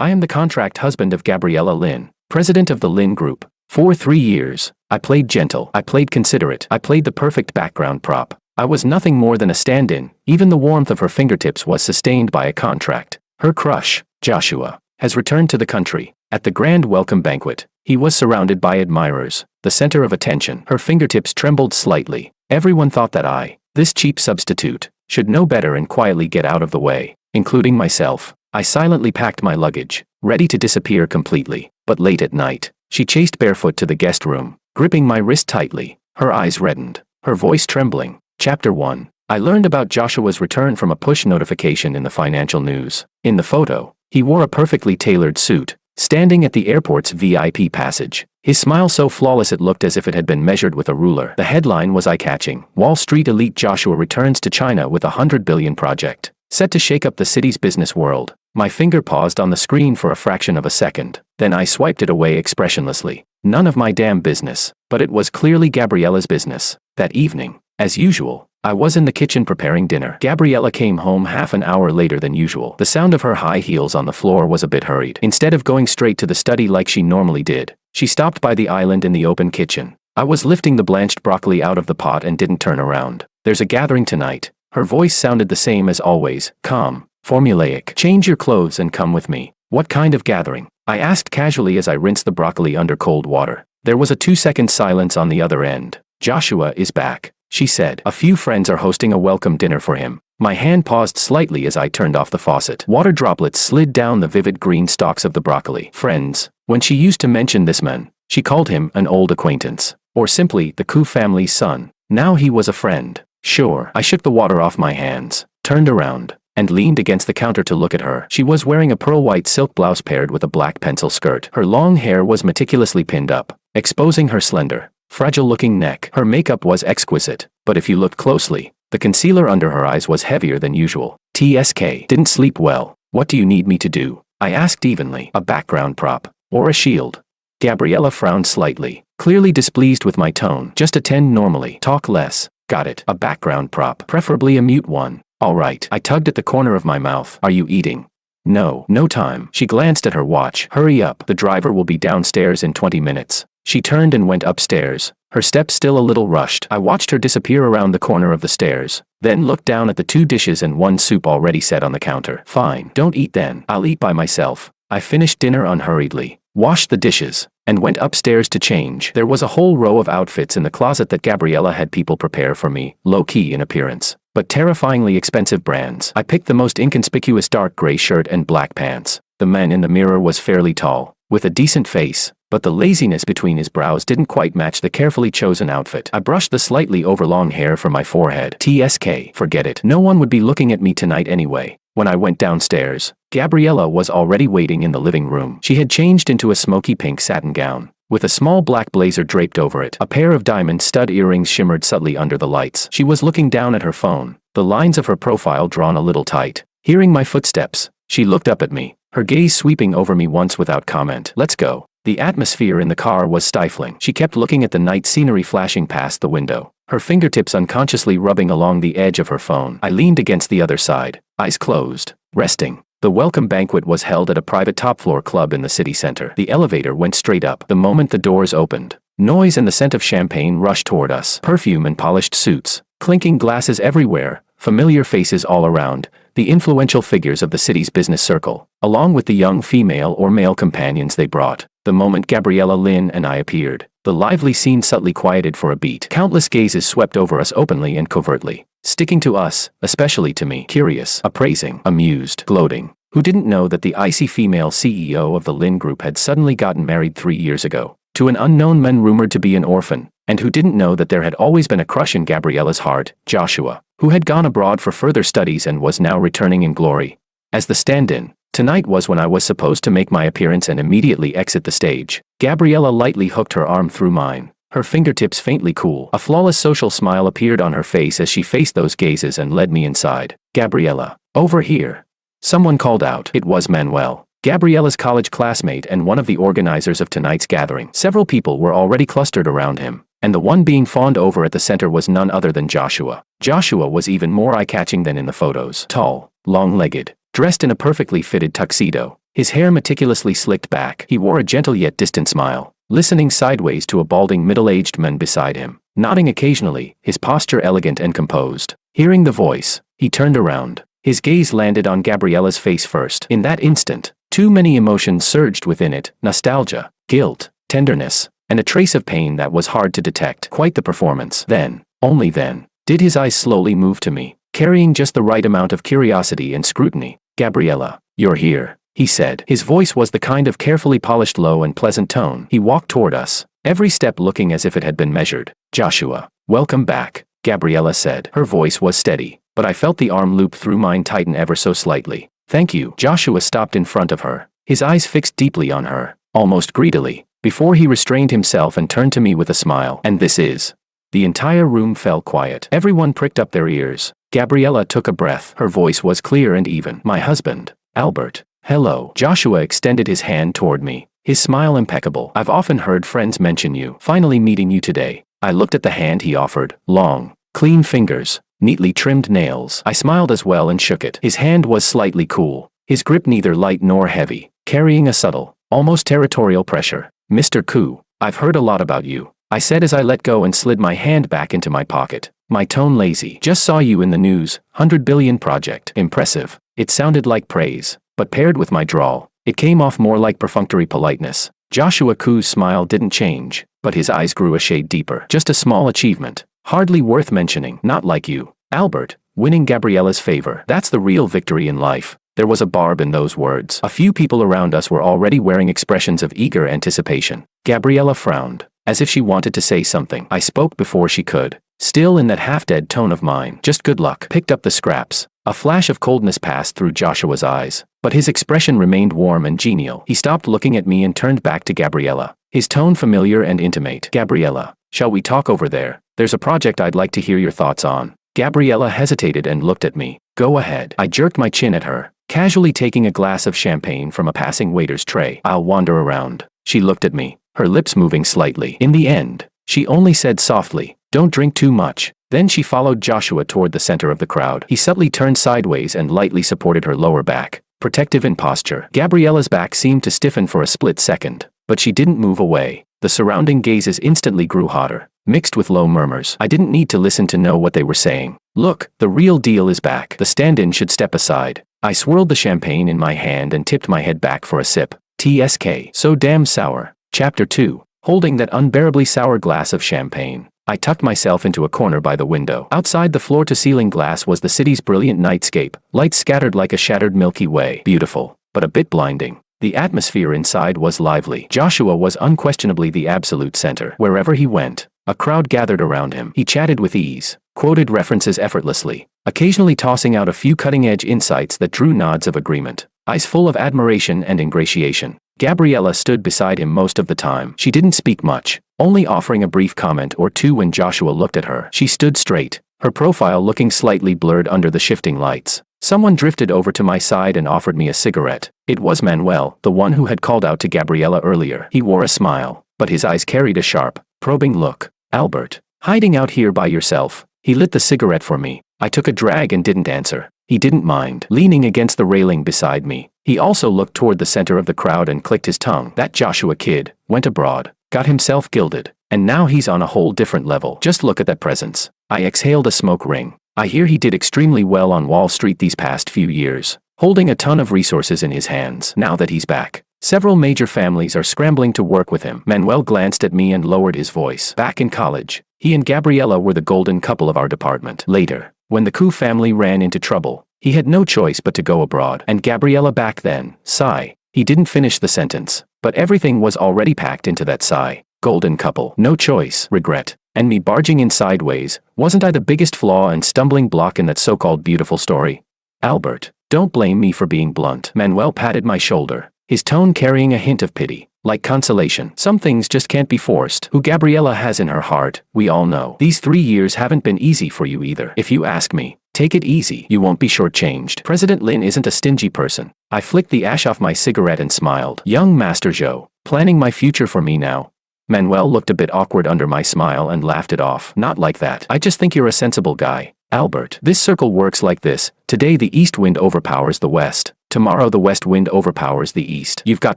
I am the contract husband of Gabriella Lin, president of the Lin Group. For 3 years, I played gentle, I played considerate, I played the perfect background prop. I was nothing more than a stand-in. Even the warmth of her fingertips was sustained by a contract. Her crush, Joshua, has returned to the country. At the grand welcome banquet, he was surrounded by admirers, the center of attention. Her fingertips trembled slightly. Everyone thought that I, this cheap substitute, should know better and quietly get out of the way, including myself. I silently packed my luggage, ready to disappear completely. But late at night, she chased barefoot to the guest room, gripping my wrist tightly, her eyes reddened, her voice trembling. Chapter 1. I learned about Joshua's return from a push notification in the financial news. In the photo, he wore a perfectly tailored suit, standing at the airport's VIP passage. His smile so flawless it looked as if it had been measured with a ruler. The headline was eye-catching. Wall Street elite Joshua returns to China with a $100 billion project, set to shake up the city's business world. My finger paused on the screen for a fraction of a second. Then I swiped it away expressionlessly. None of my damn business. But it was clearly Gabriella's business. That evening, as usual, I was in the kitchen preparing dinner. Gabriella came home half an hour later than usual. The sound of her high heels on the floor was a bit hurried. Instead of going straight to the study like she normally did, she stopped by the island in the open kitchen. I was lifting the blanched broccoli out of the pot and didn't turn around. There's a gathering tonight. Her voice sounded the same as always, calm, formulaic. Change your clothes and come with me. What kind of gathering? I asked casually as I rinsed the broccoli under cold water. There was a 2-second silence on the other end. Joshua is back, she said. A few friends are hosting a welcome dinner for him. My hand paused slightly as I turned off the faucet. Water droplets slid down the vivid green stalks of the broccoli. Friends. When she used to mention this man, she called him an old acquaintance, or simply the Koo family's son. Now he was a friend. Sure. I shook the water off my hands, turned around, and leaned against the counter to look at her. She was wearing a pearl-white silk blouse paired with a black pencil skirt. Her long hair was meticulously pinned up, exposing her slender, fragile-looking neck. Her makeup was exquisite, but if you looked closely, the concealer under her eyes was heavier than usual. TSK. Didn't sleep well. What do you need me to do? I asked evenly. A background prop, or a shield? Gabriella frowned slightly, clearly displeased with my tone. Just attend normally. Talk less. Got it. A background prop. Preferably a mute one. All right. I tugged at the corner of my mouth. Are you eating? No. No time. She glanced at her watch. Hurry up. The driver will be downstairs in 20 minutes. She turned and went upstairs, her steps still a little rushed. I watched her disappear around the corner of the stairs, then looked down at the 2 dishes and 1 soup already set on the counter. Fine. Don't eat then. I'll eat by myself. I finished dinner unhurriedly, washed the dishes, and went upstairs to change. There was a whole row of outfits in the closet that Gabriella had people prepare for me, low-key in appearance, but terrifyingly expensive brands. I picked the most inconspicuous dark gray shirt and black pants. The man in the mirror was fairly tall, with a decent face, but the laziness between his brows didn't quite match the carefully chosen outfit. I brushed the slightly overlong hair from my forehead. TSK. Forget it. No one would be looking at me tonight anyway. When I went downstairs, Gabriella was already waiting in the living room. She had changed into a smoky pink satin gown, with a small black blazer draped over it. A pair of diamond stud earrings shimmered subtly under the lights. She was looking down at her phone, the lines of her profile drawn a little tight. Hearing my footsteps, she looked up at me, her gaze sweeping over me once without comment. Let's go. The atmosphere in the car was stifling. She kept looking at the night scenery flashing past the window, her fingertips unconsciously rubbing along the edge of her phone. I leaned against the other side, eyes closed, resting. The welcome banquet was held at a private top-floor club in the city center. The elevator went straight up. The moment the doors opened, noise and the scent of champagne rushed toward us. Perfume and polished suits, clinking glasses everywhere, familiar faces all around, the influential figures of the city's business circle, along with the young female or male companions they brought. The moment Gabriella Lin and I appeared, the lively scene subtly quieted for a beat. Countless gazes swept over us openly and covertly, sticking to us, especially to me, curious, appraising, amused, gloating. Who didn't know that the icy female CEO of the Lin Group had suddenly gotten married 3 years ago, to an unknown man rumored to be an orphan, and who didn't know that there had always been a crush in Gabriella's heart, Joshua, who had gone abroad for further studies and was now returning in glory. As the stand-in, tonight was when I was supposed to make my appearance and immediately exit the stage. Gabriella lightly hooked her arm through mine, her fingertips faintly cool. A flawless social smile appeared on her face as she faced those gazes and led me inside. Gabriella, over here. Someone called out. It was Manuel, Gabriella's college classmate and one of the organizers of tonight's gathering. Several people were already clustered around him, and the one being fawned over at the center was none other than Joshua. Joshua was even more eye-catching than in the photos. Tall, long-legged, dressed in a perfectly fitted tuxedo, his hair meticulously slicked back. He wore a gentle yet distant smile, listening sideways to a balding middle-aged man beside him, nodding occasionally, his posture elegant and composed. Hearing the voice, he turned around. His gaze landed on Gabriella's face first. In that instant, too many emotions surged within it: nostalgia, guilt, tenderness, and a trace of pain that was hard to detect. Quite the performance. Then, only then, did his eyes slowly move to me, carrying just the right amount of curiosity and scrutiny. "Gabriella, you're here," he said. His voice was the kind of carefully polished low and pleasant tone. He walked toward us, every step looking as if it had been measured. "Joshua, welcome back," Gabriella said. Her voice was steady, but I felt the arm loop through mine tighten ever so slightly. "Thank you." Joshua stopped in front of her, his eyes fixed deeply on her, almost greedily, before he restrained himself and turned to me with a smile. "And this is..." The entire room fell quiet. Everyone pricked up their ears. Gabriella took a breath. Her voice was clear and even. "My husband, Albert." "Hello." Joshua extended his hand toward me, his smile impeccable. "I've often heard friends mention you. Finally meeting you today." I looked at the hand he offered. Long, clean fingers, neatly trimmed nails. I smiled as well and shook it. His hand was slightly cool, his grip neither light nor heavy, carrying a subtle, almost territorial pressure. "Mr. Koo, I've heard a lot about you," I said as I let go and slid my hand back into my pocket, my tone lazy. "Just saw you in the news, 100 billion project." Impressive. It sounded like praise, but paired with my drawl, it came off more like perfunctory politeness. Joshua Koo's smile didn't change, but his eyes grew a shade deeper. "Just a small achievement, hardly worth mentioning. Not like you, Albert, winning Gabriella's favor. That's the real victory in life." There was a barb in those words. A few people around us were already wearing expressions of eager anticipation. Gabriella frowned, as if she wanted to say something. I spoke before she could, still in that half-dead tone of mine. "Just good luck." Picked up the scraps. A flash of coldness passed through Joshua's eyes, but his expression remained warm and genial. He stopped looking at me and turned back to Gabriella, his tone familiar and intimate. "Gabriella, shall we talk over there? There's a project I'd like to hear your thoughts on." Gabriella hesitated and looked at me. "Go ahead." I jerked my chin at her, casually taking a glass of champagne from a passing waiter's tray. "I'll wander around." She looked at me, her lips moving slightly. In the end, she only said softly, "Don't drink too much." Then she followed Joshua toward the center of the crowd. He subtly turned sideways and lightly supported her lower back, protective in posture. Gabriella's back seemed to stiffen for a split second, but she didn't move away. The surrounding gazes instantly grew hotter, mixed with low murmurs. I didn't need to listen to know what they were saying. "Look, the real deal is back. The stand-in should step aside." I swirled the champagne in my hand and tipped my head back for a sip. TSK. So damn sour. Chapter 2. Holding that unbearably sour glass of champagne, I tucked myself into a corner by the window. Outside the floor-to-ceiling glass was the city's brilliant nightscape, lights scattered like a shattered Milky Way. Beautiful, but a bit blinding. The atmosphere inside was lively. Joshua was unquestionably the absolute center. Wherever he went, a crowd gathered around him. He chatted with ease, quoted references effortlessly, occasionally tossing out a few cutting-edge insights that drew nods of agreement, eyes full of admiration and ingratiation. Gabriella stood beside him most of the time. She didn't speak much, only offering a brief comment or two when Joshua looked at her. She stood straight, her profile looking slightly blurred under the shifting lights. Someone drifted over to my side and offered me a cigarette. It was Manuel, the one who had called out to Gabriella earlier. He wore a smile, but his eyes carried a sharp, probing look. "Albert, hiding out here by yourself?" He lit the cigarette for me. I took a drag and didn't answer. He didn't mind. Leaning against the railing beside me, he also looked toward the center of the crowd and clicked his tongue. "That Joshua kid went abroad, got himself gilded, and now he's on a whole different level. Just look at that presence." I exhaled a smoke ring. "I hear he did extremely well on Wall Street these past few years, holding a ton of resources in his hands. Now that he's back, several major families are scrambling to work with him." Manuel glanced at me and lowered his voice. "Back in college, he and Gabriella were the golden couple of our department. Later, when the Koo family ran into trouble, he had no choice but to go abroad. And Gabriella back then, sigh." He didn't finish the sentence, but everything was already packed into that sigh. Golden couple, no choice, regret, and me barging in sideways. Wasn't I the biggest flaw and stumbling block in that so-called beautiful story? "Albert, don't blame me for being blunt." Manuel patted my shoulder, his tone carrying a hint of pity, like consolation. "Some things just can't be forced. Who Gabriella has in her heart, we all know. These 3 years haven't been easy for you either. If you ask me, take it easy. You won't be shortchanged. President Lin isn't a stingy person." I flicked the ash off my cigarette and smiled. "Young Master Zhou, planning my future for me now." Manuel looked a bit awkward under my smile and laughed it off. "Not like that. I just think you're a sensible guy, Albert. This circle works like this. Today the east wind overpowers the west. Tomorrow the west wind overpowers the east. You've got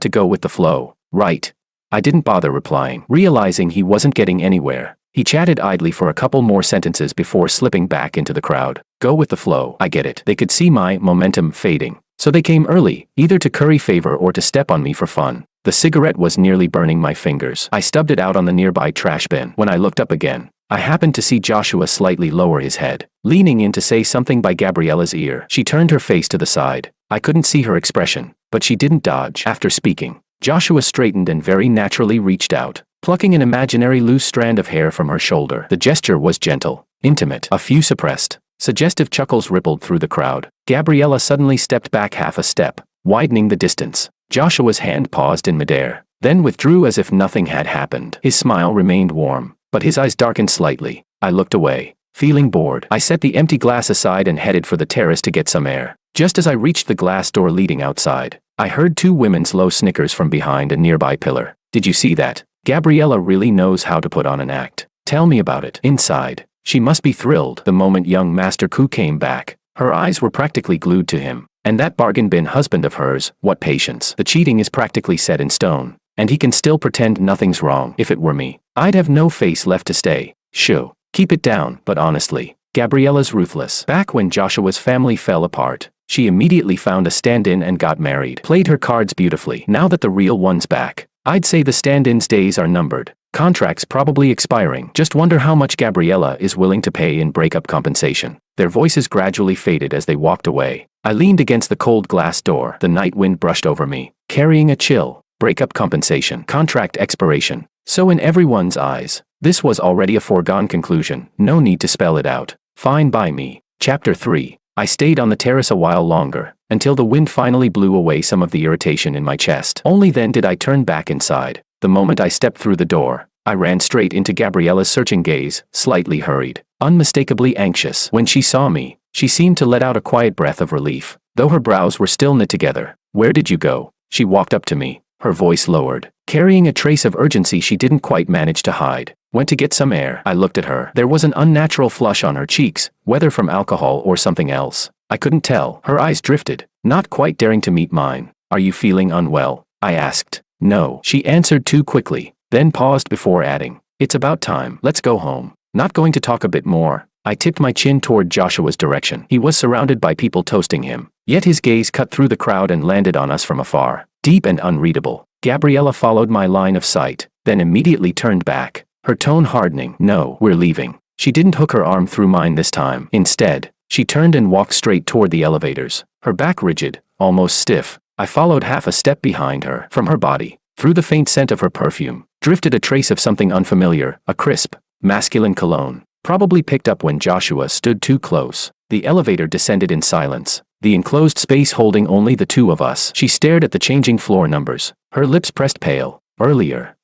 to go with the flow, right? I didn't bother replying, realizing he wasn't getting anywhere. He chatted idly for a couple more sentences before slipping back into the crowd. Go with the flow, I get it. They could see my momentum fading. So they came early, either to curry favor or to step on me for fun. The cigarette was nearly burning my fingers. I stubbed it out on the nearby trash bin. When I looked up again, I happened to see Joshua slightly lower his head, leaning in to say something by Gabriella's ear. She turned her face to the side. I couldn't see her expression, but she didn't dodge. After speaking, Joshua straightened and very naturally reached out, plucking an imaginary loose strand of hair from her shoulder. The gesture was gentle, intimate. A few suppressed, suggestive chuckles rippled through the crowd. Gabriella suddenly stepped back half a step, widening the distance. Joshua's hand paused in midair, then withdrew as if nothing had happened. His smile remained warm, but his eyes darkened slightly. I looked away, feeling bored. I set the empty glass aside and headed for the terrace to get some air. Just as I reached the glass door leading outside, I heard two women's low snickers from behind a nearby pillar. Did you see that? Gabriella really knows how to put on an act. Tell me about it. Inside, she must be thrilled. The moment young Master Ku came back, her eyes were practically glued to him. And that bargain bin husband of hers, what patience. The cheating is practically set in stone, and he can still pretend nothing's wrong. If it were me, I'd have no face left to stay. Shoo. Keep it down. But honestly, Gabriella's ruthless. Back when Joshua's family fell apart, she immediately found a stand-in and got married. Played her cards beautifully. Now that the real one's back, I'd say the stand-in's days are numbered. Contracts probably expiring. Just wonder how much Gabriella is willing to pay in breakup compensation. Their voices gradually faded as they walked away. I leaned against the cold glass door. The night wind brushed over me, carrying a chill. Breakup compensation. Contract expiration. So in everyone's eyes, this was already a foregone conclusion. No need to spell it out. Fine by me. Chapter 3. I stayed on the terrace a while longer, until the wind finally blew away some of the irritation in my chest. Only then did I turn back inside. The moment I stepped through the door, I ran straight into Gabriella's searching gaze, slightly hurried, unmistakably anxious. When she saw me, she seemed to let out a quiet breath of relief, though her brows were still knit together. Where did you go? She walked up to me, her voice lowered, carrying a trace of urgency she didn't quite manage to hide. Went to get some air. I looked at her. There was an unnatural flush on her cheeks, whether from alcohol or something else. I couldn't tell. Her eyes drifted, not quite daring to meet mine. Are you feeling unwell? I asked. No. She answered too quickly, then paused before adding, it's about time. Let's go home. Not going to talk a bit more? I tipped my chin toward Joshua's direction. He was surrounded by people toasting him, yet his gaze cut through the crowd and landed on us from afar, deep and unreadable. Gabriella followed my line of sight, then immediately turned back, her tone hardening. No, we're leaving. She didn't hook her arm through mine this time. Instead, she turned and walked straight toward the elevators, her back rigid, almost stiff. I followed half a step behind her. From her body, through the faint scent of her perfume, drifted a trace of something unfamiliar, a crisp, masculine cologne, probably picked up when Joshua stood too close. The elevator descended in silence, the enclosed space holding only the two of us. She stared at the changing floor numbers, her lips pressed pale. Earlier,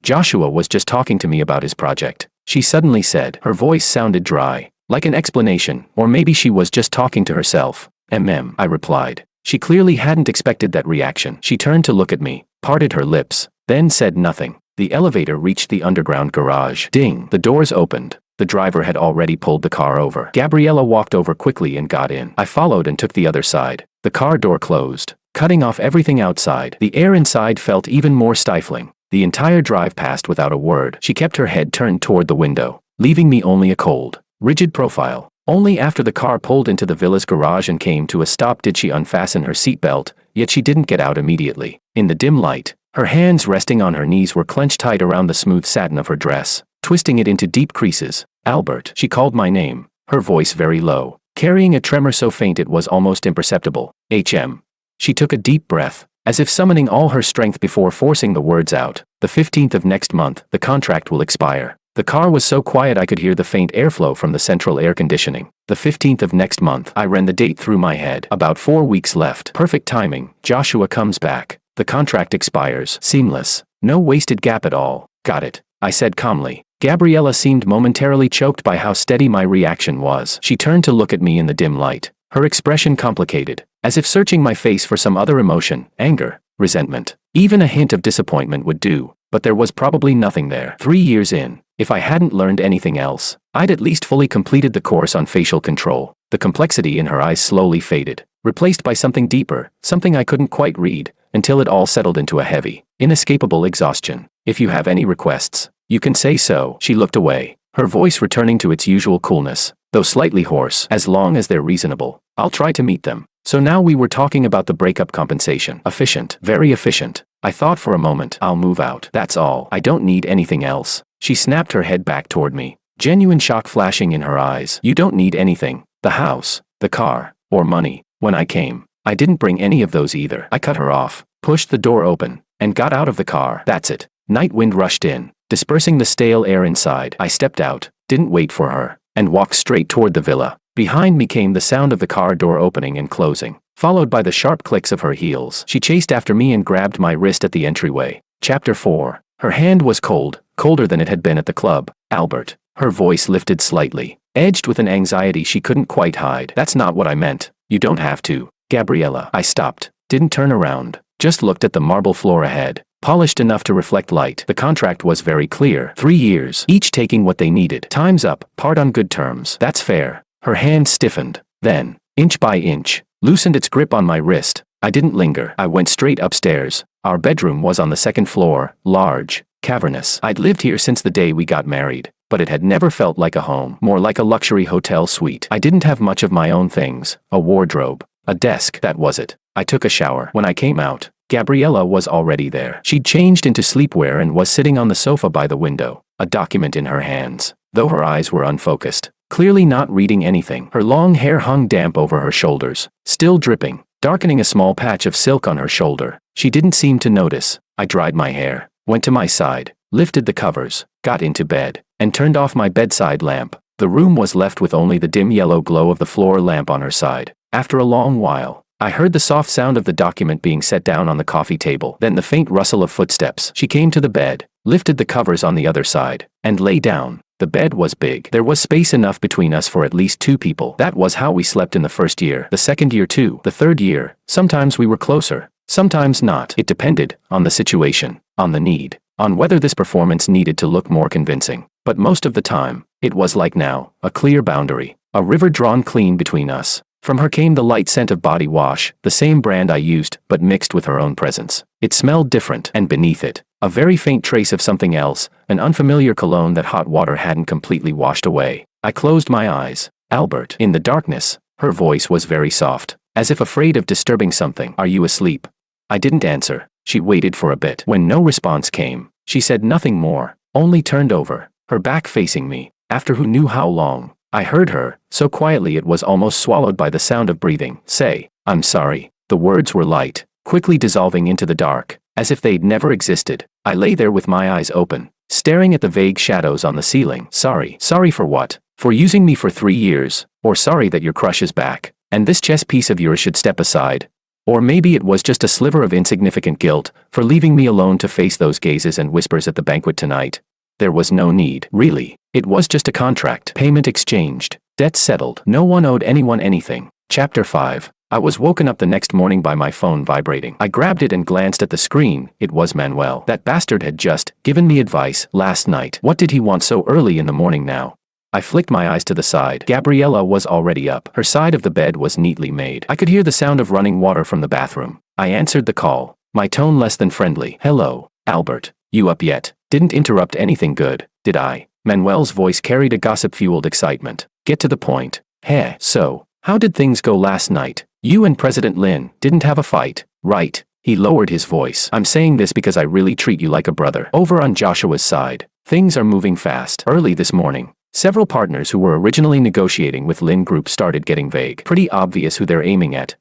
Joshua was just talking to me about his project, she suddenly said. Her voice sounded dry, like an explanation, or maybe she was just talking to herself. I replied. She clearly hadn't expected that reaction. She turned to look at me, parted her lips, then said nothing. The elevator reached the underground garage. Ding! The doors opened. The driver had already pulled the car over. Gabriella walked over quickly and got in. I followed and took the other side. The car door closed, cutting off everything outside. The air inside felt even more stifling. The entire drive passed without a word. She kept her head turned toward the window, leaving me only a cold, rigid profile. Only after the car pulled into the villa's garage and came to a stop did she unfasten her seatbelt, yet she didn't get out immediately. In the dim light, her hands resting on her knees were clenched tight around the smooth satin of her dress, twisting it into deep creases. Albert. She called my name, her voice very low, carrying a tremor so faint it was almost imperceptible. She took a deep breath, as if summoning all her strength before forcing the words out. The 15th of next month, the contract will expire. The car was so quiet I could hear the faint airflow from the central air conditioning. The 15th of next month. I ran the date through my head. About 4 weeks left. Perfect timing. Joshua comes back. The contract expires. Seamless. No wasted gap at all. Got it, I said calmly. Gabriella seemed momentarily choked by how steady my reaction was. She turned to look at me in the dim light, her expression complicated, as if searching my face for some other emotion, anger, resentment. Even a hint of disappointment would do, but there was probably nothing there. 3 years in, if I hadn't learned anything else, I'd at least fully completed the course on facial control. The complexity in her eyes slowly faded, replaced by something deeper, something I couldn't quite read, until it all settled into a heavy, inescapable exhaustion. If you have any requests, you can say so. She looked away, her voice returning to its usual coolness, though slightly hoarse. As long as they're reasonable, I'll try to meet them. So now we were talking about the breakup compensation. Efficient, very efficient. I thought for a moment. I'll move out. That's all. I don't need anything else. She snapped her head back toward me, genuine shock flashing in her eyes. You don't need anything. The house, the car, or money. When I came, I didn't bring any of those either. I cut her off, pushed the door open, and got out of the car. That's it. Night wind rushed in, dispersing the stale air inside. I stepped out, didn't wait for her, and walked straight toward the villa. Behind me came the sound of the car door opening and closing, followed by the sharp clicks of her heels. She chased after me and grabbed my wrist at the entryway. Chapter 4. Her hand was cold, colder than it had been at the club. Albert. Her voice lifted slightly, edged with an anxiety she couldn't quite hide. That's not what I meant. You don't have to. Gabriella. I stopped, didn't turn around, just looked at the marble floor ahead, polished enough to reflect light. The contract was very clear. 3 years, each taking what they needed. Time's up, part on good terms. That's fair. Her hand stiffened, then, inch by inch, loosened its grip on my wrist. I didn't linger. I went straight upstairs. Our bedroom was on the second floor, large, cavernous. I'd lived here since the day we got married, but it had never felt like a home, more like a luxury hotel suite. I didn't have much of my own things, a wardrobe, a desk, that was it. I took a shower. When I came out, Gabriella was already there. She'd changed into sleepwear and was sitting on the sofa by the window, a document in her hands, though her eyes were unfocused. Clearly not reading anything. Her long hair hung damp over her shoulders, still dripping, darkening a small patch of silk on her shoulder. She didn't seem to notice. I dried my hair, went to my side, lifted the covers, got into bed, and turned off my bedside lamp. The room was left with only the dim yellow glow of the floor lamp on her side. After a long while, I heard the soft sound of the document being set down on the coffee table, then the faint rustle of footsteps. She came to the bed, lifted the covers on the other side, and lay down. The bed was big. There was space enough between us for at least 2 people. That was how we slept in the first year. The second year too. The third year, sometimes we were closer, sometimes not. It depended on the situation, on the need, on whether this performance needed to look more convincing. But most of the time, it was like now, a clear boundary, a river drawn clean between us. From her came the light scent of body wash, the same brand I used, but mixed with her own presence. It smelled different, and beneath it, a very faint trace of something else, an unfamiliar cologne that hot water hadn't completely washed away. I closed my eyes. Albert. In the darkness, her voice was very soft, as if afraid of disturbing something. Are you asleep? I didn't answer. She waited for a bit. When no response came, she said nothing more, only turned over, her back facing me. After who knew how long, I heard her, so quietly it was almost swallowed by the sound of breathing, say, I'm sorry. The words were light, quickly dissolving into the dark, as if they'd never existed. I lay there with my eyes open, staring at the vague shadows on the ceiling. Sorry. Sorry for what? For using me for 3 years? Or sorry that your crush is back, and this chess piece of yours should step aside? Or maybe it was just a sliver of insignificant guilt, for leaving me alone to face those gazes and whispers at the banquet tonight. There was no need, really. It was just a contract. Payment exchanged. Debt settled. No one owed anyone anything. Chapter 5. I was woken up the next morning by my phone vibrating. I grabbed it and glanced at the screen. It was Manuel. That bastard had just given me advice last night. What did he want so early in the morning now? I flicked my eyes to the side. Gabriella was already up. Her side of the bed was neatly made. I could hear the sound of running water from the bathroom. I answered the call, my tone less than friendly. Hello, Albert. You up yet? Didn't interrupt anything good, did I? Manuel's voice carried a gossip-fueled excitement. Get to the point. Heh. So, how did things go last night? You and President Lin didn't have a fight, right? He lowered his voice. I'm saying this because I really treat you like a brother. Over on Joshua's side, things are moving fast. Early this morning, several partners who were originally negotiating with Lin Group started getting vague. Pretty obvious who they're aiming at.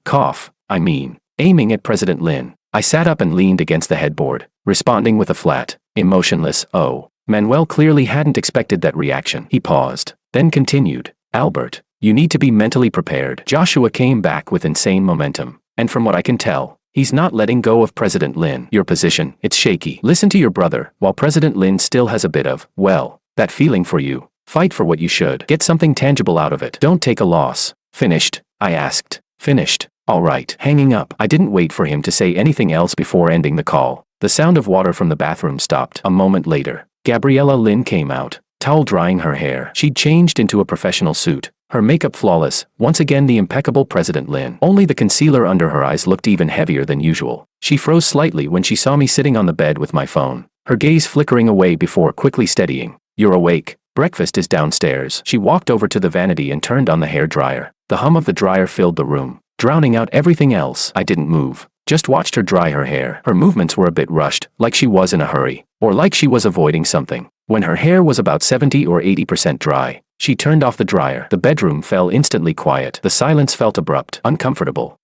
Aiming at President Lin. I sat up and leaned against the headboard, responding with a flat, emotionless, oh. Manuel clearly hadn't expected that reaction. He paused, then continued, Albert, you need to be mentally prepared. Joshua came back with insane momentum, and from what I can tell, he's not letting go of President Lin. Your position, it's shaky. Listen to your brother, while President Lin still has a bit of, well, that feeling for you. Fight for what you should. Get something tangible out of it. Don't take a loss. Finished? I asked. Finished. All right. Hanging up. I didn't wait for him to say anything else before ending the call. The sound of water from the bathroom stopped. A moment later, Gabriella Lin came out, towel drying her hair. She'd changed into a professional suit, her makeup flawless, once again the impeccable President Lin. Only the concealer under her eyes looked even heavier than usual. She froze slightly when she saw me sitting on the bed with my phone, her gaze flickering away before quickly steadying. "You're awake. Breakfast is downstairs." She walked over to the vanity and turned on the hair dryer. The hum of the dryer filled the room, drowning out everything else. I didn't move, just watched her dry her hair. Her movements were a bit rushed, like she was in a hurry, or like she was avoiding something. When her hair was about 70 or 80% dry, she turned off the dryer. The bedroom fell instantly quiet. The silence felt abrupt, uncomfortable.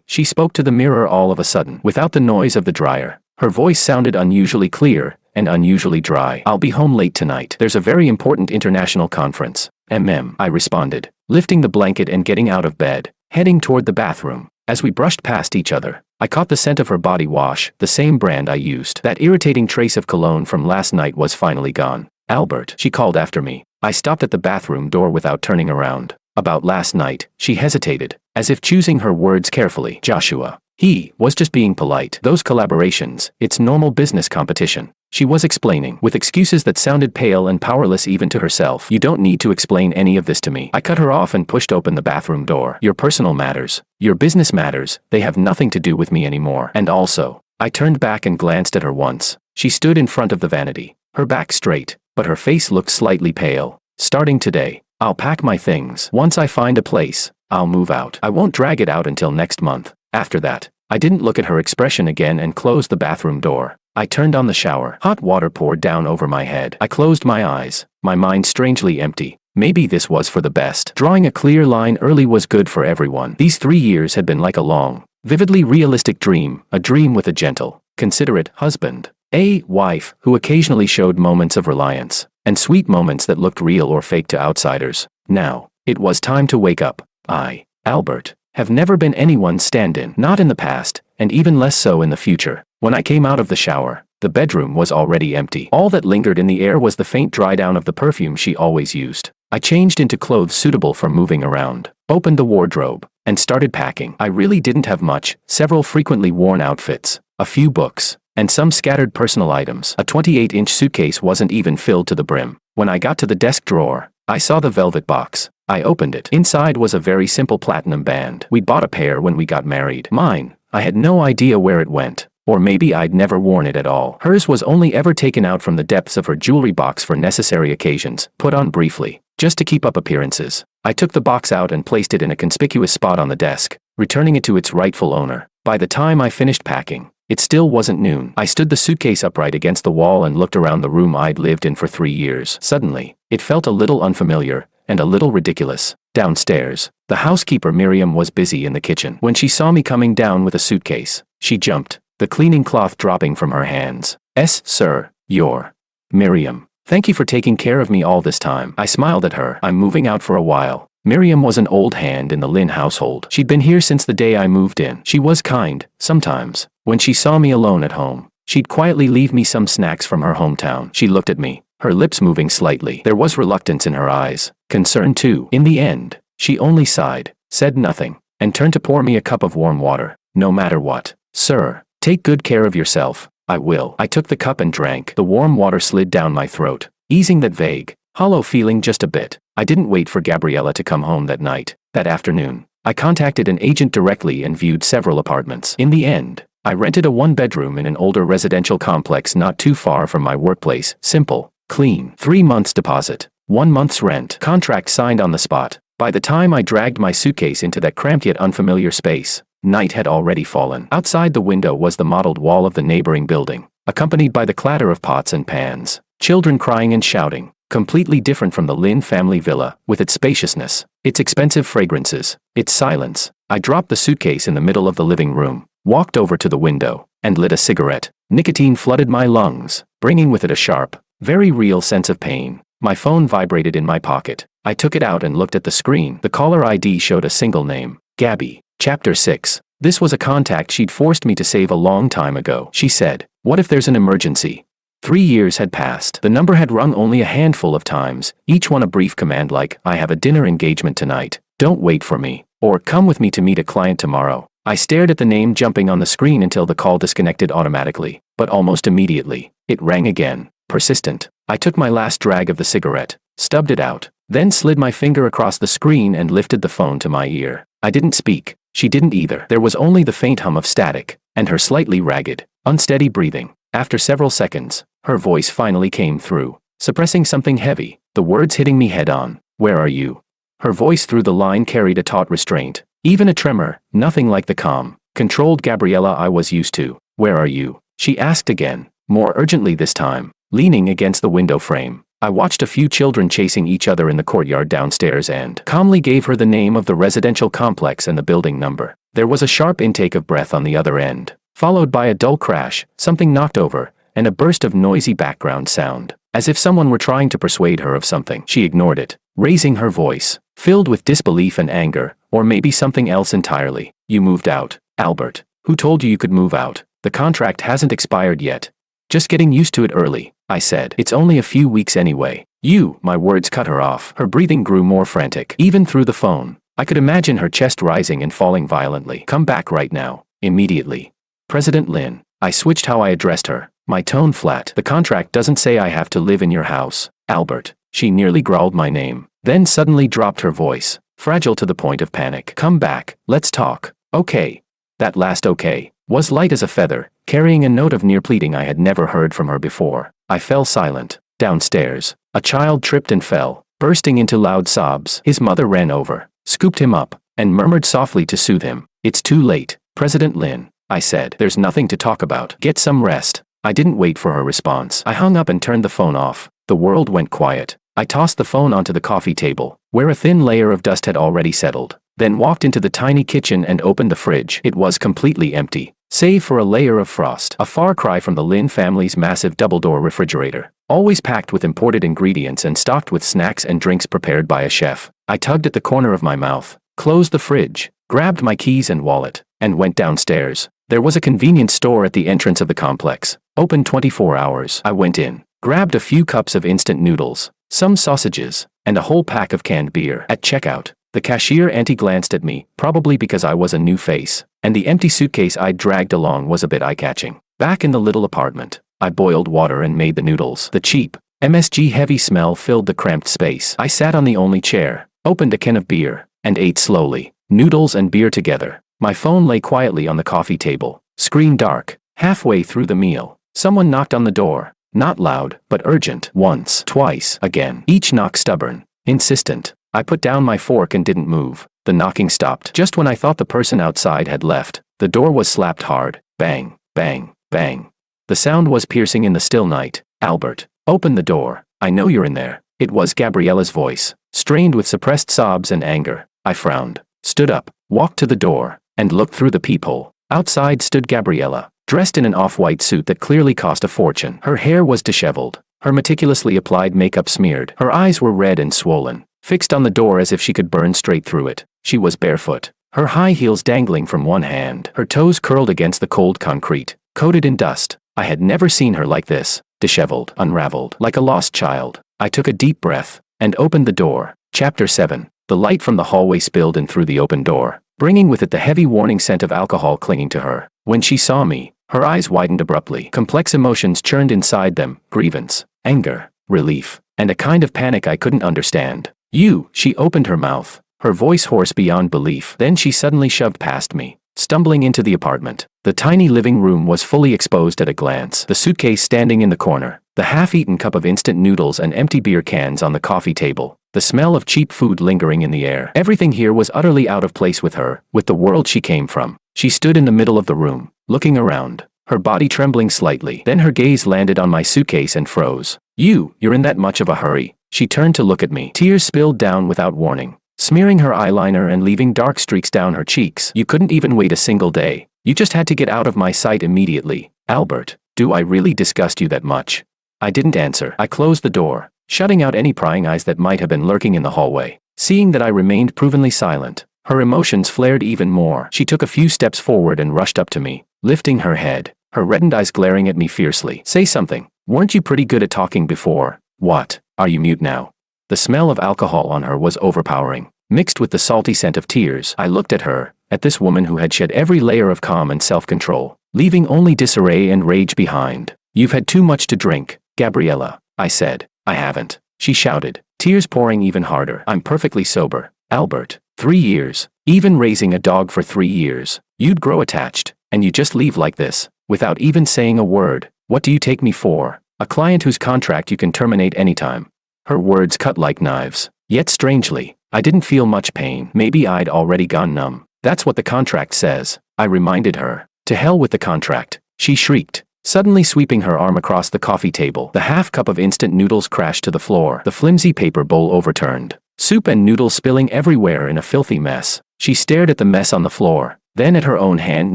She spoke to the mirror all of a sudden, without the noise of the dryer. Her voice sounded unusually clear and unusually dry. "I'll be home late tonight. There's a very important international conference." I responded, lifting the blanket and getting out of bed, heading toward the bathroom. As we brushed past each other, I caught the scent of her body wash, the same brand I used. That irritating trace of cologne from last night was finally gone. "Albert," she called after me. I stopped at the bathroom door without turning around. "About last night," she hesitated, as if choosing her words carefully. "Joshua. He was just being polite. Those collaborations, it's normal business competition." She was explaining, with excuses that sounded pale and powerless even to herself. "You don't need to explain any of this to me." I cut her off and pushed open the bathroom door. "Your personal matters, your business matters, they have nothing to do with me anymore. And also," I turned back and glanced at her once. She stood in front of the vanity, her back straight, but her face looked slightly pale. "Starting today, I'll pack my things. Once I find a place, I'll move out. I won't drag it out until next month." After that, I didn't look at her expression again and closed the bathroom door. I turned on the shower. Hot water poured down over my head. I closed my eyes, my mind strangely empty. Maybe this was for the best. Drawing a clear line early was good for everyone. These 3 years had been like a long, vividly realistic dream, a dream with a gentle, considerate husband, a wife who occasionally showed moments of reliance, and sweet moments that looked real or fake to outsiders. Now, it was time to wake up. I, Albert, have never been anyone's stand-in, not in the past, and even less so in the future. When I came out of the shower, the bedroom was already empty. All that lingered in the air was the faint dry down of the perfume she always used. I changed into clothes suitable for moving around, opened the wardrobe, and started packing. I really didn't have much, several frequently worn outfits, a few books, and some scattered personal items. A 28-inch suitcase wasn't even filled to the brim. When I got to the desk drawer, I saw the velvet box. I opened it. Inside was a very simple platinum band. We'd bought a pair when we got married. Mine, I had no idea where it went. Or maybe I'd never worn it at all. Hers was only ever taken out from the depths of her jewelry box for necessary occasions, put on briefly, just to keep up appearances. I took the box out and placed it in a conspicuous spot on the desk, returning it to its rightful owner. By the time I finished packing, it still wasn't noon. I stood the suitcase upright against the wall and looked around the room I'd lived in for 3 years. Suddenly, it felt a little unfamiliar, and a little ridiculous. Downstairs, the housekeeper Miriam was busy in the kitchen. When she saw me coming down with a suitcase, she jumped, the cleaning cloth dropping from her hands. "Sir, you're Miriam. Thank you for taking care of me all this time." I smiled at her. "I'm moving out for a while." Miriam was an old hand in the Lin household. She'd been here since the day I moved in. She was kind, sometimes. When she saw me alone at home, she'd quietly leave me some snacks from her hometown. She looked at me, her lips moving slightly. There was reluctance in her eyes, concern too. In the end, she only sighed, said nothing, and turned to pour me a cup of warm water. "No matter what, sir, take good care of yourself." "I will." I took the cup and drank. The warm water slid down my throat, easing that vague, hollow feeling just a bit. I didn't wait for Gabriella to come home that night. That afternoon, I contacted an agent directly and viewed several apartments. In the end, I rented a 1-bedroom in an older residential complex not too far from my workplace. Simple, clean. 3 months deposit, 1 month's rent. Contract signed on the spot. By the time I dragged my suitcase into that cramped yet unfamiliar space, night had already fallen. Outside the window was the mottled wall of the neighboring building, accompanied by the clatter of pots and pans, children crying and shouting, completely different from the Lin family villa, with its spaciousness, its expensive fragrances, its silence. I dropped the suitcase in the middle of the living room, walked over to the window, and lit a cigarette. Nicotine flooded my lungs, bringing with it a sharp, very real sense of pain. My phone vibrated in my pocket. I took it out and looked at the screen. The caller ID showed a single name, Gabby. Chapter 6. This was a contact she'd forced me to save a long time ago. She said, "What if there's an emergency?" 3 years had passed. The number had rung only a handful of times, each one a brief command like, "I have a dinner engagement tonight. Don't wait for me," or "Come with me to meet a client tomorrow." I stared at the name jumping on the screen until the call disconnected automatically, but almost immediately, it rang again. persistent. I took my last drag of the cigarette, stubbed it out, then slid my finger across the screen and lifted the phone to my ear. I didn't speak. She didn't either. There was only the faint hum of static, and her slightly ragged, unsteady breathing. After several seconds, her voice finally came through, suppressing something heavy, the words hitting me head-on. "Where are you?" Her voice through the line carried a taut restraint, even a tremor, nothing like the calm, controlled Gabriella I was used to. "Where are you?" she asked again, more urgently this time, leaning against the window frame. I watched a few children chasing each other in the courtyard downstairs and calmly gave her the name of the residential complex and the building number. There was a sharp intake of breath on the other end, followed by a dull crash, something knocked over, and a burst of noisy background sound, as if someone were trying to persuade her of something. She ignored it, raising her voice, filled with disbelief and anger, or maybe something else entirely. "You moved out, Albert. Who told you you could move out? The contract hasn't expired yet." "Just getting used to it early," I said. "It's only a few weeks anyway." "You," my words cut her off. Her breathing grew more frantic, even through the phone. I could imagine her chest rising and falling violently. "Come back right now, immediately. President Lin." I switched how I addressed her, my tone flat. "The contract doesn't say I have to live in your house, Albert." She nearly growled my name, then suddenly dropped her voice, fragile to the point of panic. "Come back, let's talk." "Okay." That last "okay" was light as a feather, carrying a note of near pleading I had never heard from her before. I fell silent. Downstairs, a child tripped and fell, bursting into loud sobs. His mother ran over, scooped him up, and murmured softly to soothe him. "It's too late, President Lin," I said. "There's nothing to talk about. Get some rest." I didn't wait for her response. I hung up and turned the phone off. The world went quiet. I tossed the phone onto the coffee table, where a thin layer of dust had already settled, then walked into the tiny kitchen and opened the fridge. It was completely empty, save for a layer of frost, a far cry from the Lin family's massive double-door refrigerator, always packed with imported ingredients and stocked with snacks and drinks prepared by a chef. I tugged at the corner of my mouth, closed the fridge, grabbed my keys and wallet, and went downstairs. There was a convenience store at the entrance of the complex, open 24 hours. I went in, grabbed a few cups of instant noodles, some sausages, and a whole pack of canned beer. At checkout, the cashier auntie glanced at me, probably because I was a new face, and the empty suitcase I'd dragged along was a bit eye-catching. Back in the little apartment, I boiled water and made the noodles. The cheap, MSG-heavy smell filled the cramped space. I sat on the only chair, opened a can of beer, and ate slowly, noodles and beer together. My phone lay quietly on the coffee table, screen dark. Halfway through the meal, someone knocked on the door, not loud, but urgent. Once, twice, again. Each knock stubborn, insistent. I put down my fork and didn't move. The knocking stopped just when I thought the person outside had left. The door was slapped hard. Bang, bang, bang. The sound was piercing in the still night. "Albert, open the door. I know you're in there." It was Gabriella's voice, strained with suppressed sobs and anger. I frowned, stood up, walked to the door, and looked through the peephole. Outside stood Gabriella, dressed in an off-white suit that clearly cost a fortune. Her hair was disheveled, her meticulously applied makeup smeared. Her eyes were red and swollen, fixed on the door as if she could burn straight through it. She was barefoot, her high heels dangling from one hand, her toes curled against the cold concrete, coated in dust. I had never seen her like this, disheveled, unraveled, like a lost child. I took a deep breath, and opened the door. Chapter 7. The light from the hallway spilled in through the open door, bringing with it the heavy warning scent of alcohol clinging to her. When she saw me, her eyes widened abruptly. Complex emotions churned inside them, grievance, anger, relief, and a kind of panic I couldn't understand. "You," she opened her mouth, her voice hoarse beyond belief. Then she suddenly shoved past me, stumbling into the apartment. The tiny living room was fully exposed at a glance. The suitcase standing in the corner, the half-eaten cup of instant noodles and empty beer cans on the coffee table, the smell of cheap food lingering in the air. Everything here was utterly out of place with her, with the world she came from. She stood in the middle of the room, looking around, her body trembling slightly. Then her gaze landed on my suitcase and froze. You're in that much of a hurry?" She turned to look at me. Tears spilled down without warning, smearing her eyeliner and leaving dark streaks down her cheeks. "You couldn't even wait a single day. You just had to get out of my sight immediately." "Albert, do I really disgust you that much?" I didn't answer. I closed the door, shutting out any prying eyes that might have been lurking in the hallway. Seeing that I remained provenly silent, her emotions flared even more. She took a few steps forward and rushed up to me, lifting her head, her reddened eyes glaring at me fiercely. "Say something. Weren't you pretty good at talking before? What, are you mute now?" The smell of alcohol on her was overpowering, mixed with the salty scent of tears. I looked at her, at this woman who had shed every layer of calm and self-control, leaving only disarray and rage behind. "You've had too much to drink," Gabriella, I said. I haven't. She shouted, tears pouring even harder. I'm perfectly sober. Albert, 3 years. Even raising a dog for 3 years. You'd grow attached, and you just leave like this, without even saying a word. What do you take me for? A client whose contract you can terminate anytime. Her words cut like knives. Yet strangely, I didn't feel much pain. Maybe I'd already gone numb. That's what the contract says, I reminded her. To hell with the contract, she shrieked, suddenly sweeping her arm across the coffee table. The half cup of instant noodles crashed to the floor. The flimsy paper bowl overturned. Soup and noodles spilling everywhere in a filthy mess. She stared at the mess on the floor, then at her own hand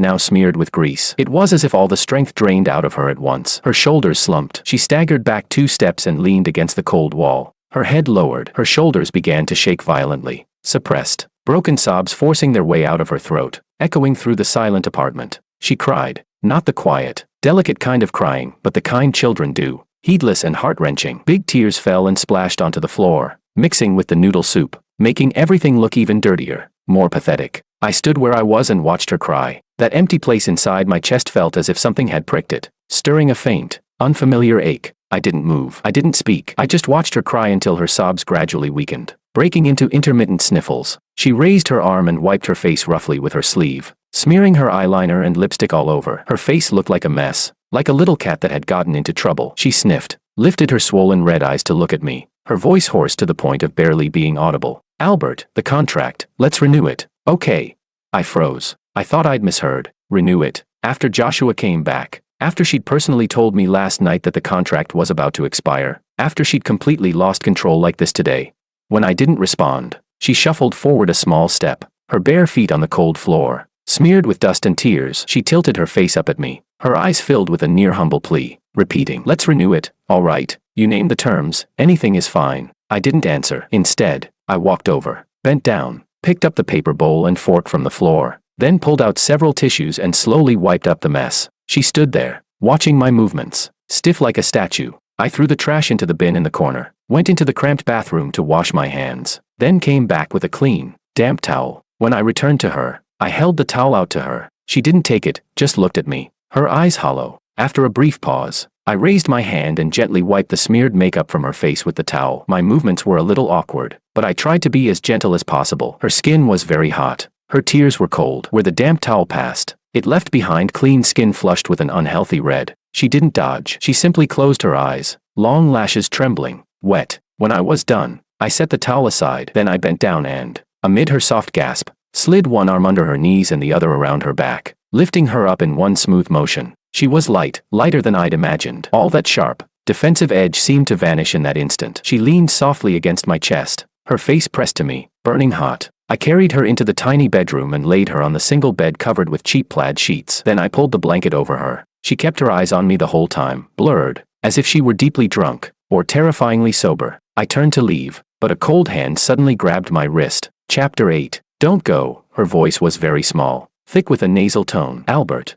now smeared with grease. It was as if all the strength drained out of her at once. Her shoulders slumped. She staggered back 2 steps and leaned against the cold wall. Her head lowered. Her shoulders began to shake violently. Suppressed, broken sobs forcing their way out of her throat, echoing through the silent apartment. She cried. Not the quiet, delicate kind of crying, but the kind children do. Heedless and heart-wrenching. Big tears fell and splashed onto the floor, mixing with the noodle soup, making everything look even dirtier, more pathetic. I stood where I was and watched her cry. That empty place inside my chest felt as if something had pricked it, stirring a faint, unfamiliar ache. I didn't move. I didn't speak. I just watched her cry until her sobs gradually weakened, breaking into intermittent sniffles. She raised her arm and wiped her face roughly with her sleeve, smearing her eyeliner and lipstick all over. Her face looked like a mess, like a little cat that had gotten into trouble. She sniffed, lifted her swollen red eyes to look at me, her voice hoarse to the point of barely being audible. Albert, the contract, let's renew it. Okay. I froze. I thought I'd misheard. Renew it. After Joshua came back. After she'd personally told me last night that the contract was about to expire. After she'd completely lost control like this today. When I didn't respond, she shuffled forward a small step, her bare feet on the cold floor. Smeared with dust and tears, she tilted her face up at me, her eyes filled with a near humble plea, repeating, let's renew it. All right, you named the terms, anything is fine. I didn't answer. Instead, I walked over, bent down, picked up the paper bowl and fork from the floor, then pulled out several tissues and slowly wiped up the mess. She stood there, watching my movements, stiff like a statue. I threw the trash into the bin in the corner, went into the cramped bathroom to wash my hands, then came back with a clean, damp towel. When I returned to her, I held the towel out to her. She didn't take it, just looked at me, her eyes hollow. After a brief pause, I raised my hand and gently wiped the smeared makeup from her face with the towel. My movements were a little awkward, but I tried to be as gentle as possible. Her skin was very hot. Her tears were cold. Where the damp towel passed, it left behind clean skin flushed with an unhealthy red. She didn't dodge. She simply closed her eyes, long lashes trembling, wet. When I was done, I set the towel aside. Then I bent down and, amid her soft gasp, slid one arm under her knees and the other around her back, lifting her up in one smooth motion. She was light, lighter than I'd imagined. All that sharp, defensive edge seemed to vanish in that instant. She leaned softly against my chest, her face pressed to me, burning hot. I carried her into the tiny bedroom and laid her on the single bed covered with cheap plaid sheets. Then I pulled the blanket over her. She kept her eyes on me the whole time, blurred, as if she were deeply drunk, or terrifyingly sober. I turned to leave, but a cold hand suddenly grabbed my wrist. Chapter 8. Don't go. Her voice was very small, thick with a nasal tone. Albert.